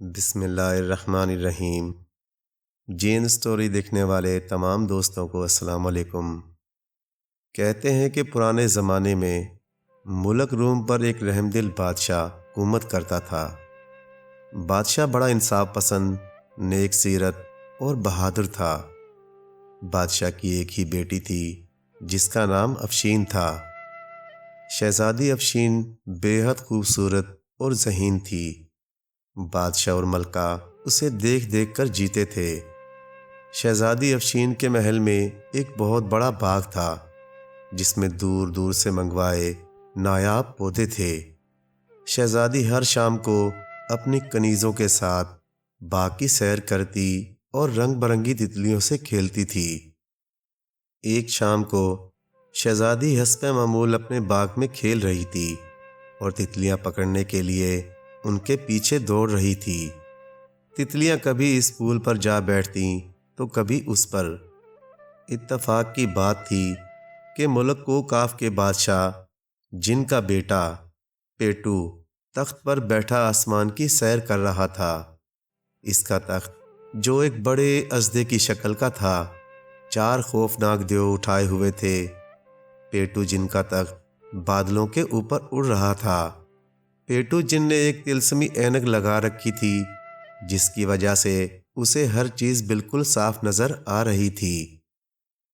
بسم اللہ الرحمن الرحیم۔ جین سٹوری دیکھنے والے تمام دوستوں کو السلام علیکم۔ کہتے ہیں کہ پرانے زمانے میں ملک روم پر ایک رحم دل بادشاہ حکومت کرتا تھا۔ بادشاہ بڑا انصاف پسند، نیک سیرت اور بہادر تھا۔ بادشاہ کی ایک ہی بیٹی تھی جس کا نام افشین تھا۔ شہزادی افشین بے حد خوبصورت اور ذہین تھی۔ بادشاہ اور ملکہ اسے دیکھ دیکھ کر جیتے تھے۔ شہزادی افشین کے محل میں ایک بہت بڑا باغ تھا جس میں دور دور سے منگوائے نایاب پودے تھے۔ شہزادی ہر شام کو اپنی کنیزوں کے ساتھ باغ کی سیر کرتی اور رنگ برنگی تتلیوں سے کھیلتی تھی۔ ایک شام کو شہزادی حسب معمول اپنے باغ میں کھیل رہی تھی اور تتلیاں پکڑنے کے لیے ان کے پیچھے دوڑ رہی تھی۔ تتلیاں کبھی اس پھول پر جا بیٹھتیں تو کبھی اس پر۔ اتفاق کی بات تھی کہ ملک کوکاف کے بادشاہ جن کا بیٹا پیٹو تخت پر بیٹھا آسمان کی سیر کر رہا تھا۔ اس کا تخت جو ایک بڑے اژدے کی شکل کا تھا، 4 خوفناک دیو اٹھائے ہوئے تھے۔ پیٹو جن کا تخت بادلوں کے اوپر اڑ رہا تھا۔ پیٹو جن نے ایک طلسمی اینک لگا رکھی تھی جس کی وجہ سے اسے ہر چیز بالکل صاف نظر آ رہی تھی۔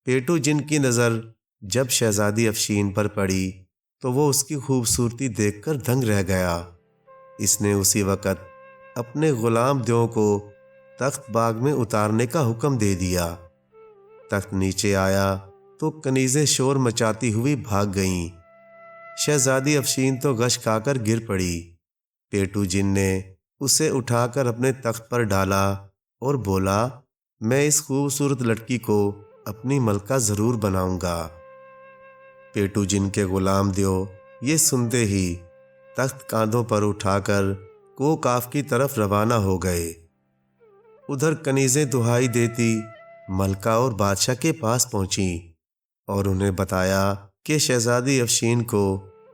پیٹو جن کی نظر جب شہزادی افشین پر پڑی تو وہ اس کی خوبصورتی دیکھ کر دنگ رہ گیا۔ اس نے اسی وقت اپنے غلام دیو کو تخت باغ میں اتارنے کا حکم دے دیا۔ تخت نیچے آیا تو کنیزیں شور مچاتی ہوئی بھاگ گئیں۔ شہزادی افشین تو غش کھا کر گر پڑی۔ پیٹو جن نے اسے اٹھا کر اپنے تخت پر ڈالا اور بولا، میں اس خوبصورت لڑکی کو اپنی ملکہ ضرور بناؤں گا۔ پیٹو جن کے غلام دیو یہ سنتے ہی تخت کاندھوں پر اٹھا کر کوکاف کی طرف روانہ ہو گئے۔ ادھر کنیزیں دہائی دیتی ملکہ اور بادشاہ کے پاس پہنچیں اور انہیں بتایا کہ شہزادی افشین کو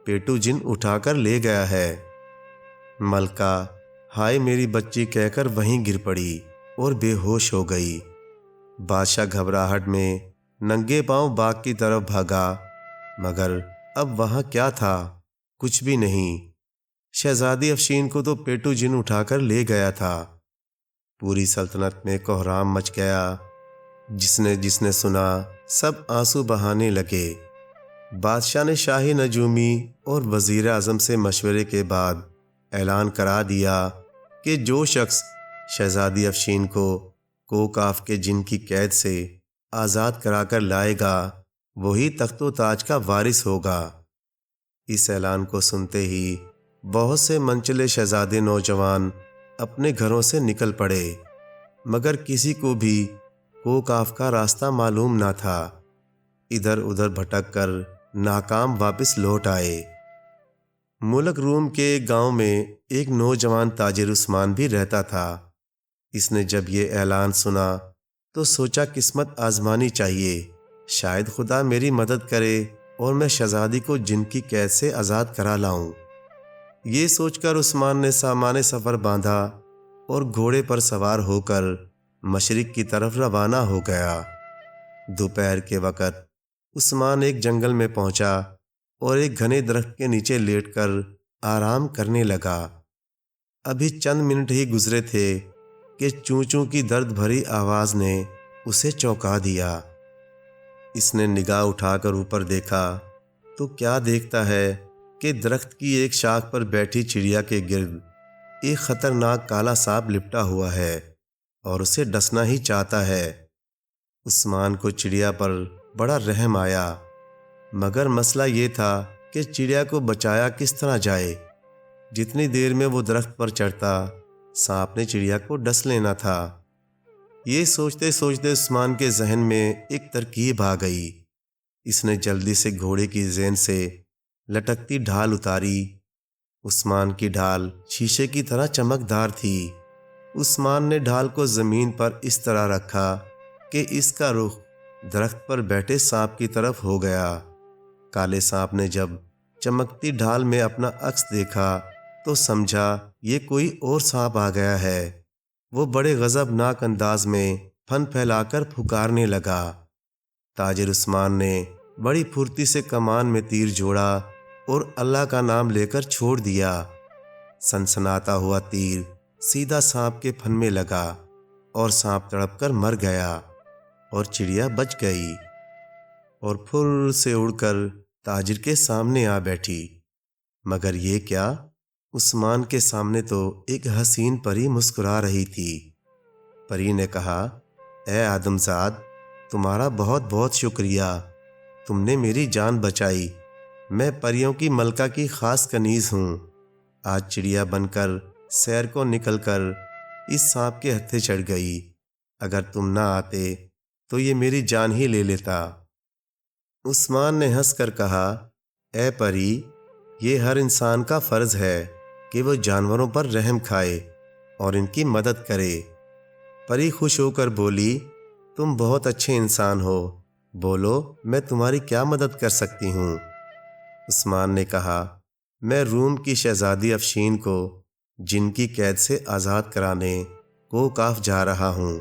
پیٹو جن اٹھا کر لے گیا ہے۔ ملکہ ہائے میری بچی کہہ کر وہیں گر پڑی اور بے ہوش ہو گئی۔ بادشاہ گھبراہٹ میں ننگے پاؤں باغ کی طرف بھاگا، مگر اب وہاں کیا تھا؟ کچھ بھی نہیں۔ شہزادی افشین کو تو پیٹو جن اٹھا کر لے گیا تھا۔ پوری سلطنت میں کوہرام مچ گیا۔ جس نے سنا سب آنسو بہانے لگے۔ بادشاہ نے شاہی نجومی اور وزیر اعظم سے مشورے کے بعد اعلان کرا دیا کہ جو شخص شہزادی افشین کو کوکاف کے جن کی قید سے آزاد کرا کر لائے گا وہی تخت و تاج کا وارث ہوگا۔ اس اعلان کو سنتے ہی بہت سے منچلے شہزادے نوجوان اپنے گھروں سے نکل پڑے، مگر کسی کو بھی کوکاف کا راستہ معلوم نہ تھا۔ ادھر ادھر بھٹک کر ناکام واپس لوٹ آئے۔ ملک روم کے ایک گاؤں میں ایک نوجوان تاجر عثمان بھی رہتا تھا۔ اس نے جب یہ اعلان سنا تو سوچا قسمت آزمانی چاہیے، شاید خدا میری مدد کرے اور میں شہزادی کو جن کی قید سے آزاد کرا لاؤں۔ یہ سوچ کر عثمان نے سامان سفر باندھا اور گھوڑے پر سوار ہو کر مشرق کی طرف روانہ ہو گیا۔ دوپہر کے وقت عثمان ایک جنگل میں پہنچا اور ایک گھنے درخت کے نیچے لیٹ کر آرام کرنے لگا۔ ابھی چند منٹ ہی گزرے تھے کہ چوں چوں کی درد بھری آواز نے اسے چونکا دیا۔ اس نے نگاہ اٹھا کر اوپر دیکھا تو کیا دیکھتا ہے کہ درخت کی ایک شاخ پر بیٹھی چڑیا کے گرد ایک خطرناک کالا سانپ لپٹا ہوا ہے اور اسے ڈسنا ہی چاہتا ہے۔ عثمان کو چڑیا پر بڑا رحم آیا، مگر مسئلہ یہ تھا کہ چڑیا کو بچایا کس طرح جائے۔ جتنی دیر میں وہ درخت پر چڑھتا سانپ نے چڑیا کو ڈس لینا تھا۔ یہ سوچتے سوچتے عثمان کے ذہن میں ایک ترکیب آ گئی۔ اس نے جلدی سے گھوڑے کی زین سے لٹکتی ڈھال اتاری۔ عثمان کی ڈھال شیشے کی طرح چمکدار تھی۔ عثمان نے ڈھال کو زمین پر اس طرح رکھا کہ اس کا رخ درخت پر بیٹھے سانپ کی طرف ہو گیا۔ کالے سانپ نے جب چمکتی ڈھال میں اپنا عکس دیکھا تو سمجھا یہ کوئی اور سانپ آ گیا ہے۔ وہ بڑے غضبناک انداز میں پھن پھیلا کر پھکارنے لگا۔ تاجر عثمان نے بڑی پھرتی سے کمان میں تیر جوڑا اور اللہ کا نام لے کر چھوڑ دیا۔ سنسناتا ہوا تیر سیدھا سانپ کے پھن میں لگا اور سانپ تڑپ کر مر گیا اور چڑیا بچ گئی اور پھر سے اڑ کر تاجر کے سامنے آ بیٹھی۔ مگر یہ کیا، عثمان کے سامنے تو ایک حسین پری مسکرا رہی تھی۔ پری نے کہا، اے آدم زاد، تمہارا بہت بہت شکریہ، تم نے میری جان بچائی۔ میں پریوں کی ملکہ کی خاص کنیز ہوں۔ آج چڑیا بن کر سیر کو نکل کر اس سانپ کے ہتھے چڑھ گئی۔ اگر تم نہ آتے تو یہ میری جان ہی لے لیتا۔ عثمان نے ہنس کر کہا، اے پری، یہ ہر انسان کا فرض ہے کہ وہ جانوروں پر رحم کھائے اور ان کی مدد کرے۔ پری خوش ہو کر بولی، تم بہت اچھے انسان ہو، بولو میں تمہاری کیا مدد کر سکتی ہوں؟ عثمان نے کہا، میں روم کی شہزادی افشین کو جن کی قید سے آزاد کرانے کوکاف جا رہا ہوں۔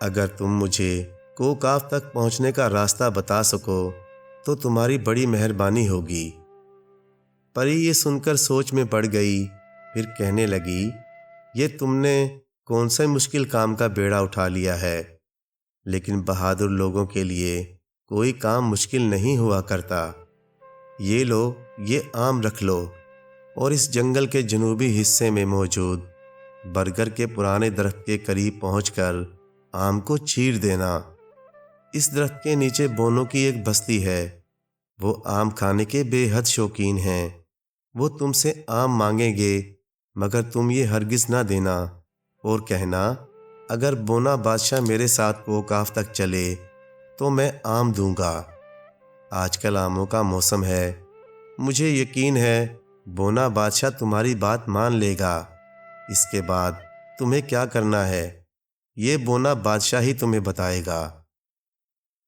اگر تم مجھے کوکاف تک پہنچنے کا راستہ بتا سکو تو تمہاری بڑی مہربانی ہوگی۔ پری یہ سن کر سوچ میں پڑ گئی، پھر کہنے لگی، یہ تم نے کون سے مشکل کام کا بیڑا اٹھا لیا ہے؟ لیکن بہادر لوگوں کے لیے کوئی کام مشکل نہیں ہوا کرتا۔ یہ لو، یہ آم رکھ لو اور اس جنگل کے جنوبی حصے میں موجود برگر کے پرانے درخت کے قریب پہنچ کر آم کو چیر دینا۔ اس درخت کے نیچے بونوں کی ایک بستی ہے، وہ آم کھانے کے بے حد شوقین ہیں۔ وہ تم سے آم مانگیں گے، مگر تم یہ ہرگز نہ دینا اور کہنا، اگر بونا بادشاہ میرے ساتھ کوکاف تک چلے تو میں آم دوں گا۔ آج کل آموں کا موسم ہے، مجھے یقین ہے بونا بادشاہ تمہاری بات مان لے گا۔ اس کے بعد تمہیں کیا کرنا ہے یہ بونا بادشاہ ہی تمہیں بتائے گا۔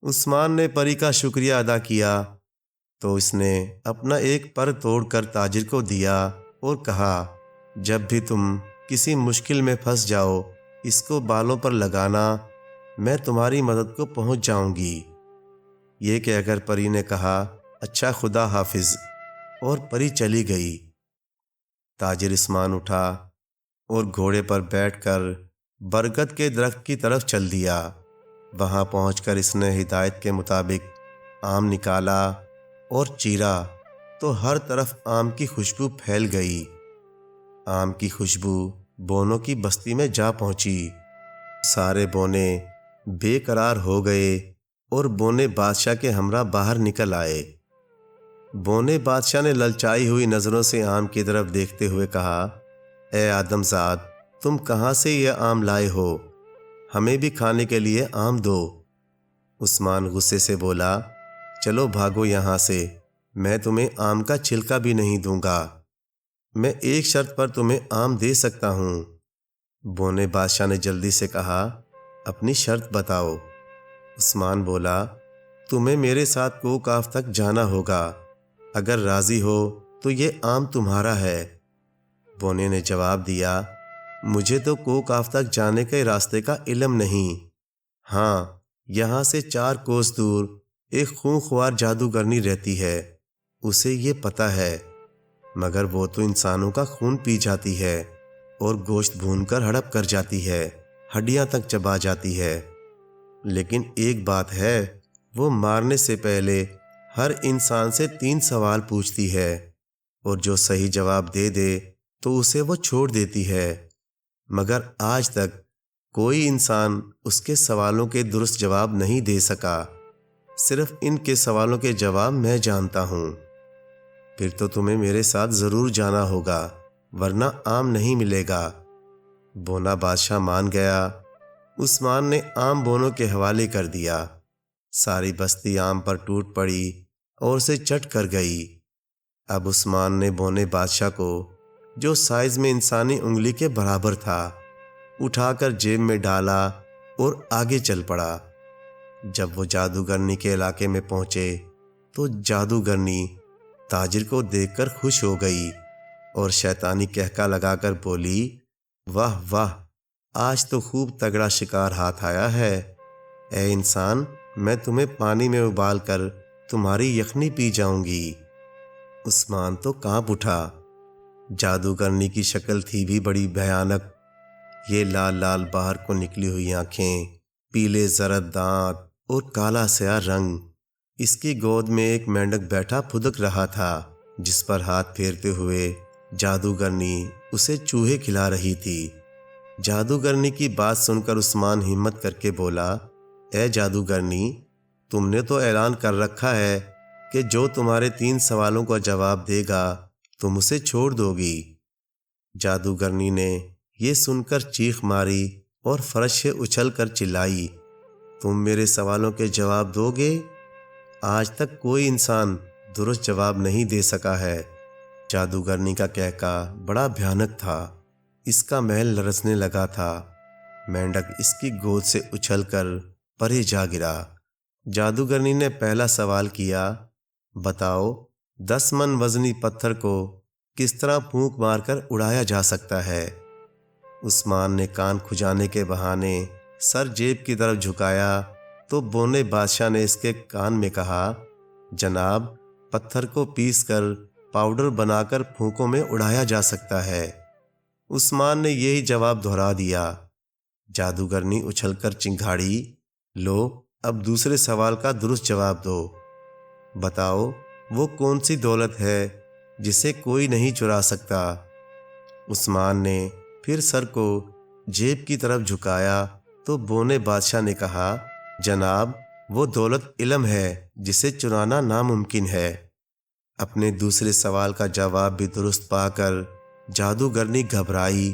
عثمان نے پری کا شکریہ ادا کیا تو اس نے اپنا ایک پر توڑ کر تاجر کو دیا اور کہا، جب بھی تم کسی مشکل میں پھنس جاؤ اس کو بالوں پر لگانا، میں تمہاری مدد کو پہنچ جاؤں گی۔ یہ کہہ کر پری نے کہا، اچھا خدا حافظ، اور پری چلی گئی۔ تاجر عثمان اٹھا اور گھوڑے پر بیٹھ کر برگد کے درخت کی طرف چل دیا۔ وہاں پہنچ کر اس نے ہدایت کے مطابق آم نکالا اور چیرا تو ہر طرف آم کی خوشبو پھیل گئی۔ آم کی خوشبو بونوں کی بستی میں جا پہنچی۔ سارے بونے بے قرار ہو گئے اور بونے بادشاہ کے ہمراہ باہر نکل آئے۔ بونے بادشاہ نے للچائی ہوئی نظروں سے آم کی طرف دیکھتے ہوئے کہا، اے آدم زاد، تم کہاں سے یہ آم لائے ہو؟ ہمیں بھی کھانے کے لیے آم دو۔ عثمان غصے سے بولا، چلو بھاگو یہاں سے، میں تمہیں آم کا چھلکا بھی نہیں دوں گا۔ میں ایک شرط پر تمہیں آم دے سکتا ہوں۔ بونے بادشاہ نے جلدی سے کہا، اپنی شرط بتاؤ۔ عثمان بولا، تمہیں میرے ساتھ کوکاف تک جانا ہوگا، اگر راضی ہو تو یہ آم تمہارا ہے۔ بونے نے جواب دیا، مجھے تو کوکاف تک جانے کے راستے کا علم نہیں۔ ہاں، یہاں سے 4 کوس دور ایک خونخوار جادوگرنی رہتی ہے، اسے یہ پتہ ہے، مگر وہ تو انسانوں کا خون پی جاتی ہے اور گوشت بھون کر ہڑپ کر جاتی ہے، ہڈیاں تک چبا جاتی ہے۔ لیکن ایک بات ہے، وہ مارنے سے پہلے ہر انسان سے 3 سوال پوچھتی ہے، اور جو صحیح جواب دے دے تو اسے وہ چھوڑ دیتی ہے۔ مگر آج تک کوئی انسان اس کے سوالوں کے درست جواب نہیں دے سکا، صرف ان کے سوالوں کے جواب میں جانتا ہوں۔ پھر تو تمہیں میرے ساتھ ضرور جانا ہوگا، ورنہ آم نہیں ملے گا۔ بونا بادشاہ مان گیا۔ عثمان نے آم بونوں کے حوالے کر دیا۔ ساری بستی آم پر ٹوٹ پڑی اور اسے چٹ کر گئی۔ اب عثمان نے بونے بادشاہ کو، جو سائز میں انسانی انگلی کے برابر تھا، اٹھا کر جیب میں ڈالا اور آگے چل پڑا۔ جب وہ جادوگرنی کے علاقے میں پہنچے تو جادوگرنی تاجر کو دیکھ کر خوش ہو گئی اور شیطانی کہکا لگا کر بولی، واہ واہ، آج تو خوب تگڑا شکار ہاتھ آیا ہے۔ اے انسان، میں تمہیں پانی میں ابال کر تمہاری یخنی پی جاؤں گی۔ عثمان تو کانپ اٹھا۔ جادوگرنی کی شکل تھی بھی بڑی بھیانک۔ یہ لال لال باہر کو نکلی ہوئی آنکھیں، پیلے زرد دانت اور کالا سیاہ رنگ۔ اس کی گود میں ایک مینڈک بیٹھا پھدک رہا تھا، جس پر ہاتھ پھیرتے ہوئے جادوگرنی اسے چوہے کھلا رہی تھی۔ جادوگرنی کی بات سن کر عثمان ہمت کر کے بولا، اے جادوگرنی، تم نے تو اعلان کر رکھا ہے کہ جو تمہارے 3 سوالوں کا جواب دے گا تم اسے چھوڑ دو گی۔ جادوگرنی نے یہ سن کر چیخ ماری اور فرش سے اچھل کر چلائی، تم میرے سوالوں کے جواب دو گے؟ آج تک کوئی انسان درست جواب نہیں دے سکا ہے۔ جادوگرنی کا کہکا بڑا بھیانک تھا، اس کا محل لرزنے لگا تھا۔ مینڈک اس کی گود سے اچھل کر پرے جا گرا۔ جادوگرنی نے پہلا سوال کیا، بتاؤ 10 من وزنی پتھر کو کس طرح پھونک مار کر اڑایا جا سکتا ہے؟ عثمان نے کان کھجانے کے بہانے سر جیب کی طرف جھکایا تو بونے بادشاہ نے اس کے کان میں کہا، جناب، پتھر کو پیس کر پاؤڈر بنا کر پھونکوں میں اڑایا جا سکتا ہے۔ عثمان نے یہی جواب دہرا دیا۔ جادوگرنی اچھل کر چنگھاڑی، لو اب دوسرے سوال کا درست جواب دو۔ بتاؤ وہ کون سی دولت ہے جسے کوئی نہیں چرا سکتا؟ عثمان نے پھر سر کو جیب کی طرف جھکایا تو بونے بادشاہ نے کہا، جناب، وہ دولت علم ہے جسے چرانا ناممکن ہے۔ اپنے دوسرے سوال کا جواب بھی درست پا کر جادوگرنی گھبرائی۔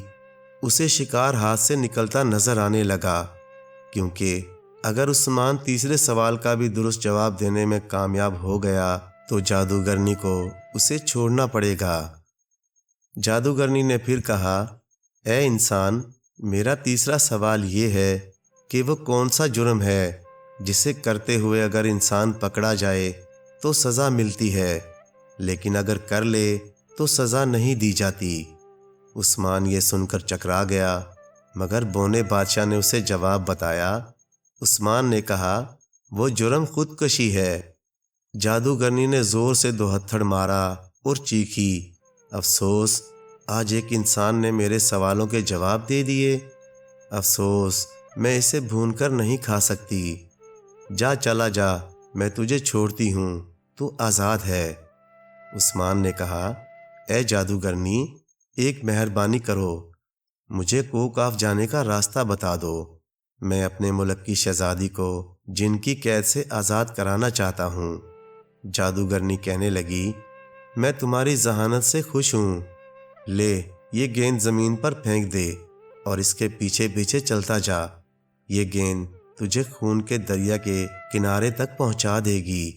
اسے شکار ہاتھ سے نکلتا نظر آنے لگا، کیونکہ اگر عثمان تیسرے سوال کا بھی درست جواب دینے میں کامیاب ہو گیا تو جادوگرنی کو اسے چھوڑنا پڑے گا۔ جادوگرنی نے پھر کہا، اے انسان، میرا تیسرا سوال یہ ہے کہ وہ کون سا جرم ہے جسے کرتے ہوئے اگر انسان پکڑا جائے تو سزا ملتی ہے، لیکن اگر کر لے تو سزا نہیں دی جاتی؟ عثمان یہ سن کر چکرا گیا، مگر بونے بادشاہ نے اسے جواب بتایا۔ عثمان نے کہا، وہ جرم خودکشی ہے۔ جادوگرنی نے زور سے 2 ہتھڑ مارا اور چیخی، افسوس، آج ایک انسان نے میرے سوالوں کے جواب دے دیے۔ افسوس، میں اسے بھون کر نہیں کھا سکتی۔ جا چلا جا، میں تجھے چھوڑتی ہوں، تو آزاد ہے۔ عثمان نے کہا، اے جادوگرنی، ایک مہربانی کرو، مجھے کوکاف جانے کا راستہ بتا دو۔ میں اپنے ملک کی شہزادی کو جن کی قید سے آزاد کرانا چاہتا ہوں۔ جادوگرنی کہنے لگی، میں تمہاری ذہانت سے خوش ہوں۔ لے، یہ گیند زمین پر پھینک دے اور اس کے پیچھے پیچھے چلتا جا۔ یہ گیند تجھے خون کے دریا کے کنارے تک پہنچا دے گی۔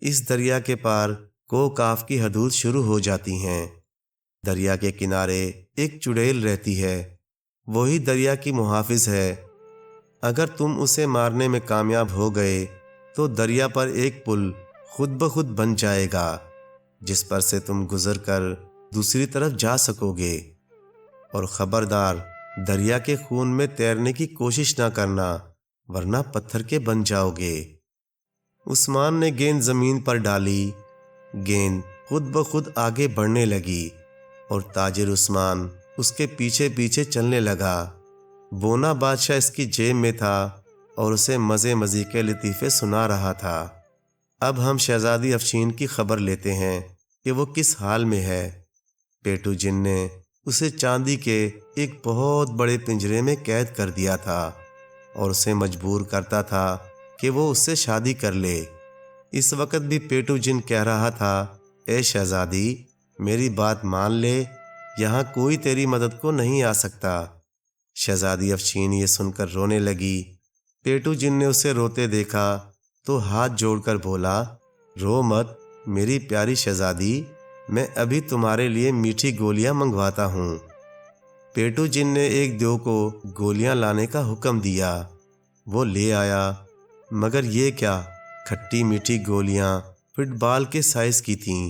اس دریا کے پار کوکاف کی حدود شروع ہو جاتی ہیں۔ دریا کے کنارے ایک چڑیل رہتی ہے، وہی دریا کی محافظ ہے۔ اگر تم اسے مارنے میں کامیاب ہو گئے تو دریا پر ایک پل خود بخود بن جائے گا، جس پر سے تم گزر کر دوسری طرف جا سکو گے۔ اور خبردار، دریا کے خون میں تیرنے کی کوشش نہ کرنا، ورنہ پتھر کے بن جاؤ گے۔ عثمان نے گیند زمین پر ڈالی، گیند خود بخود آگے بڑھنے لگی اور تاجر عثمان اس کے پیچھے پیچھے چلنے لگا۔ بونا بادشاہ اس کی جیب میں تھا اور اسے مزے مزے کے لطیفے سنا رہا تھا۔ اب ہم شہزادی افشین کی خبر لیتے ہیں کہ وہ کس حال میں ہے۔ پیٹو جن نے اسے چاندی کے ایک بہت بڑے پنجرے میں قید کر دیا تھا اور اسے مجبور کرتا تھا کہ وہ اس سے شادی کر لے۔ اس وقت بھی پیٹو جن کہہ رہا تھا، اے شہزادی، میری بات مان لے، یہاں کوئی تیری مدد کو نہیں آ سکتا۔ شہزادی افشین یہ سن کر رونے لگی۔ پیٹو جن نے اسے روتے دیکھا تو ہاتھ جوڑ کر بولا، رو مت میری پیاری شہزادی، میں ابھی تمہارے لیے میٹھی گولیاں منگواتا ہوں۔ پیٹو جن نے ایک دیو کو گولیاں لانے کا حکم دیا۔ وہ لے آیا، مگر یہ کیا، کھٹی میٹھی گولیاں فٹ بال کے سائز کی تھیں۔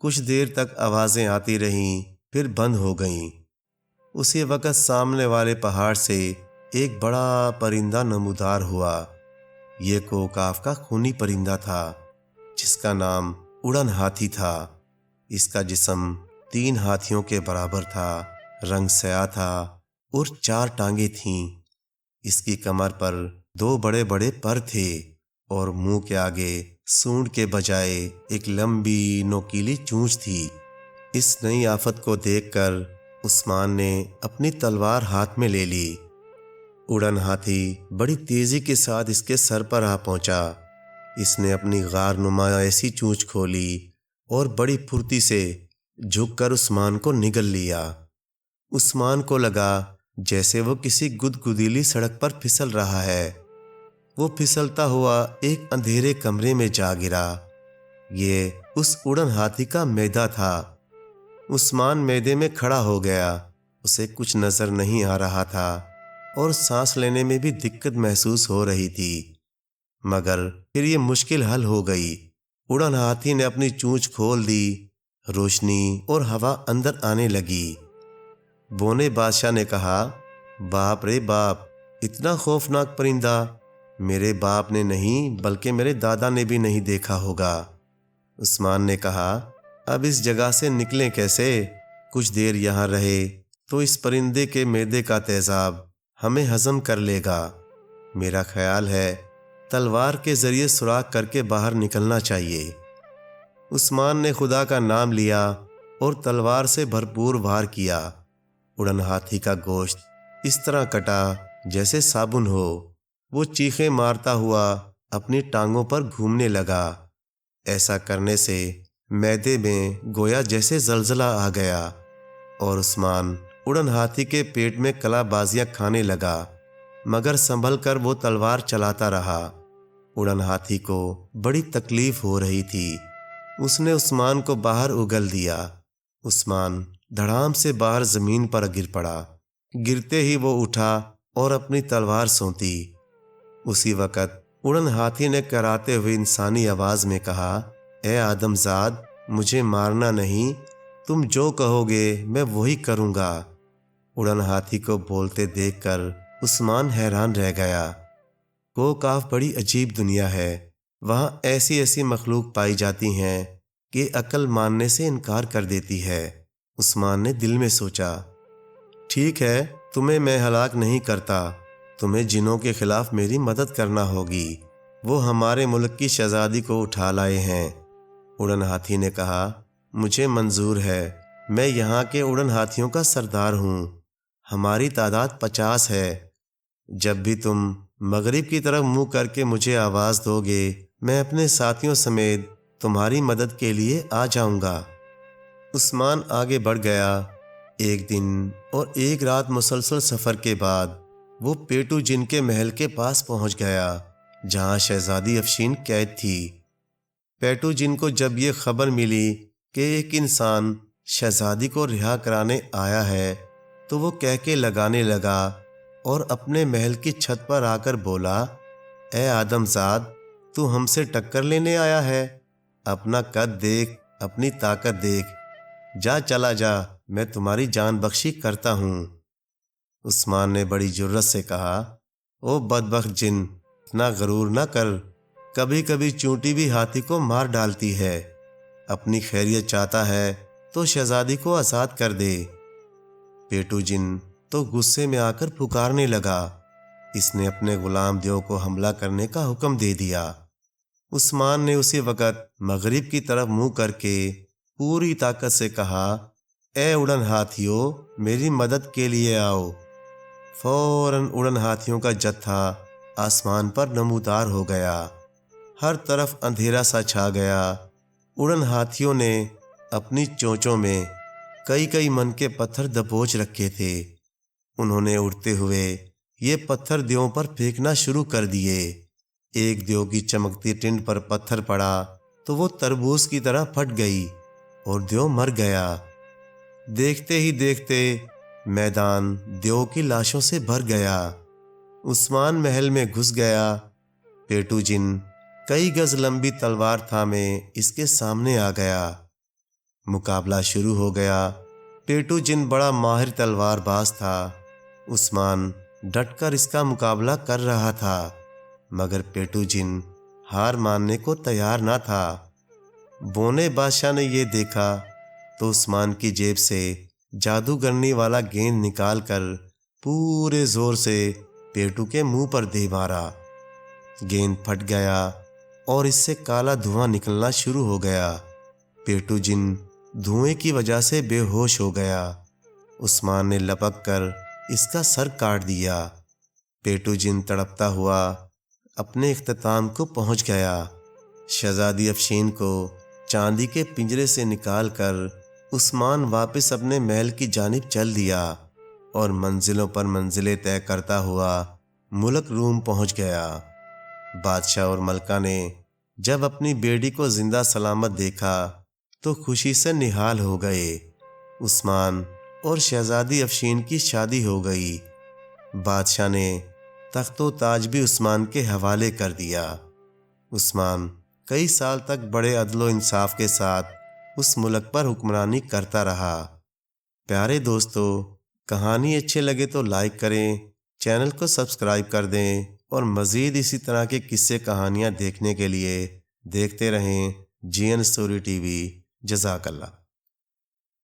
کچھ دیر تک آوازیں آتی رہیں، پھر بند ہو گئیں۔ اسی وقت سامنے والے پہاڑ سے ایک بڑا پرندہ نمودار ہوا۔ یہ کوکاف کا خونی پرندہ تھا، جس کا نام اڑن ہاتھی تھا۔ اس کا جسم 3 ہاتھیوں کے برابر تھا، رنگ سیاہ تھا اور 4 ٹانگیں تھیں۔ اس کی کمر پر 2 بڑے بڑے پر تھے اور منہ کے آگے سونڈ کے بجائے ایک لمبی نوکیلی چونچ تھی۔ اس نئی آفت کو دیکھ کر عثمان نے اپنی تلوار ہاتھ میں لے لی۔ اڑن ہاتھی بڑی تیزی کے ساتھ اس کے سر پر آ پہنچا۔ اس نے اپنی غار نما ایسی چونچ کھولی اور بڑی پھرتی سے جھک کر عثمان کو نگل لیا۔ عثمان کو لگا جیسے وہ کسی گدگدیلی سڑک پر پھسل رہا ہے۔ وہ پھسلتا ہوا ایک اندھیرے کمرے میں جا گرا۔ یہ اس اڑن ہاتھی کا میدہ تھا۔ عثمان میدے میں کھڑا ہو گیا۔ اسے کچھ نظر نہیں آ رہا تھا اور سانس لینے میں بھی دقت محسوس ہو رہی تھی، مگر پھر یہ مشکل حل ہو گئی۔ اڑن ہاتھی نے اپنی چونچ کھول دی، روشنی اور ہوا اندر آنے لگی۔ بونے بادشاہ نے کہا، باپ رے باپ، اتنا خوفناک پرندہ میرے باپ نے نہیں بلکہ میرے دادا نے بھی نہیں دیکھا ہوگا۔ عثمان نے کہا، اب اس جگہ سے نکلیں کیسے؟ کچھ دیر یہاں رہے تو اس پرندے کے معدے کا تیزاب ہمیں ہضم کر لے گا۔ میرا خیال ہے تلوار کے ذریعے سوراخ کر کے باہر نکلنا چاہیے۔ عثمان نے خدا کا نام لیا اور تلوار سے بھرپور وار کیا۔ اڑن ہاتھی کا گوشت اس طرح کٹا جیسے صابن ہو۔ وہ چیخیں مارتا ہوا اپنی ٹانگوں پر گھومنے لگا۔ ایسا کرنے سے معدے میں گویا جیسے زلزلہ آ گیا اور عثمان اڑن ہاتھی کے پیٹ میں کلا بازیاں کھانے لگا، مگر سنبھل کر وہ تلوار چلاتا رہا۔ اڑن ہاتھی کو بڑی تکلیف ہو رہی تھی۔ اس نے عثمان کو باہر اگل دیا۔ عثمان دھڑام سے باہر زمین پر گر پڑا۔ گرتے ہی وہ اٹھا اور اپنی تلوار سونتی۔ اسی وقت اڑن ہاتھی نے کراتے ہوئے انسانی آواز میں کہا، اے آدم زاد، مجھے مارنا نہیں، تم جو کہو گے میں وہی کروں گا۔ اڑن ہاتھی کو بولتے دیکھ کر عثمان حیران رہ گیا۔ کوکاف بڑی عجیب دنیا ہے۔ وہاں ایسی ایسی مخلوق پائی جاتی ہیں کہ عقل ماننے سے انکار کر دیتی ہے۔ عثمان نے دل میں سوچا، ٹھیک ہے، تمہیں میں ہلاک نہیں کرتا، تمہیں جنوں کے خلاف میری مدد کرنا ہوگی۔ وہ ہمارے ملک کی شہزادی کو اٹھا لائے ہیں۔ اڑن ہاتھی نے کہا، مجھے منظور ہے، میں یہاں کے اڑن ہاتھیوں کا سردار ہوں۔ ہماری تعداد 50 ہے۔ جب بھی تم مغرب کی طرف منہ کر کے مجھے آواز دو گے، میں اپنے ساتھیوں سمیت تمہاری مدد کے لیے آ جاؤں گا۔ عثمان آگے بڑھ گیا۔ ایک دن اور ایک رات مسلسل سفر کے بعد وہ پیٹو جن کے محل کے پاس پہنچ گیا، جہاں شہزادی افشین قید تھی۔ پیٹو جن کو جب یہ خبر ملی کہ ایک انسان شہزادی کو رہا کرانے آیا ہے تو وہ کہکے لگانے لگا اور اپنے محل کی چھت پر آ کر بولا، اے آدم زاد، تو ہم سے ٹکر لینے آیا ہے؟ اپنا قد دیکھ، اپنی طاقت دیکھ، جا چلا جا، میں تمہاری جان بخشی کرتا ہوں۔ عثمان نے بڑی جرأت سے کہا، او بدبخت جن، اتنا غرور نہ کر، کبھی کبھی چونٹی بھی ہاتھی کو مار ڈالتی ہے۔ اپنی خیریت چاہتا ہے تو شہزادی کو آزاد کر دے۔ پیٹو جن تو غصے میں آ کر پکارنے لگا۔ اس نے اپنے غلام دیو کو حملہ کرنے کا حکم دے دیا۔ عثمان نے اسی وقت مغرب کی طرف منہ کر کے پوری طاقت سے کہا، اے اڑن ہاتھیوں، میری مدد کے لیے آؤ۔ فوراً اڑن ہاتھیوں کا جتھا آسمان پر نمودار ہو گیا۔ ہر طرف اندھیرا سا چھا گیا۔ اڑن ہاتھیوں نے اپنی چونچوں میں کئی کئی من کے پتھر دبوچ رکھے تھے۔ انہوں نے اڑتے ہوئے یہ پتھر دیووں پر پھینکنا شروع کر دیے۔ ایک دیو کی چمکتی ٹنڈ پر پتھر پڑا تو وہ تربوز کی طرح پھٹ گئی اور دیو مر گیا۔ دیکھتے ہی دیکھتے میدان دیو کی لاشوں سے بھر گیا۔ عثمان محل میں گھس گیا۔ پیٹو جن کئی گز لمبی تلوار تھامے اس کے سامنے آ گیا۔ مقابلہ شروع ہو گیا۔ پیٹو جن بڑا ماہر تلوار باز تھا۔ عثمان ڈٹ کر اس کا مقابلہ کر رہا تھا، مگر پیٹو جن ہار ماننے کو تیار نہ تھا۔ بونے بادشاہ نے یہ دیکھا تو عثمان کی جیب سے جادوگرنی والا گیند نکال کر پورے زور سے پیٹو کے منہ پر دے مارا۔ گیند پھٹ گیا اور اس سے کالا دھواں نکلنا شروع ہو گیا۔ پیٹو جن دھوئیں کی وجہ سے بے ہوش ہو گیا۔ عثمان نے لپک کر اس کا سر کاٹ دیا۔ پیٹو جن تڑپتا ہوا اپنے اختتام کو پہنچ گیا۔ شہزادی افشین کو چاندی کے پنجرے سے نکال کر عثمان واپس اپنے محل کی جانب چل دیا اور منزلوں پر منزلیں طے کرتا ہوا ملک روم پہنچ گیا۔ بادشاہ اور ملکہ نے جب اپنی بیٹی کو زندہ سلامت دیکھا تو خوشی سے نہال ہو گئے۔ عثمان اور شہزادی افشین کی شادی ہو گئی۔ بادشاہ نے تخت و تاج بھی عثمان کے حوالے کر دیا۔ عثمان کئی سال تک بڑے عدل و انصاف کے ساتھ اس ملک پر حکمرانی کرتا رہا۔ پیارے دوستو، کہانی اچھے لگے تو لائک کریں، چینل کو سبسکرائب کر دیں اور مزید اسی طرح کے قصے کہانیاں دیکھنے کے لیے دیکھتے رہیں جی این اسٹوری ٹی وی۔ جزاک اللہ۔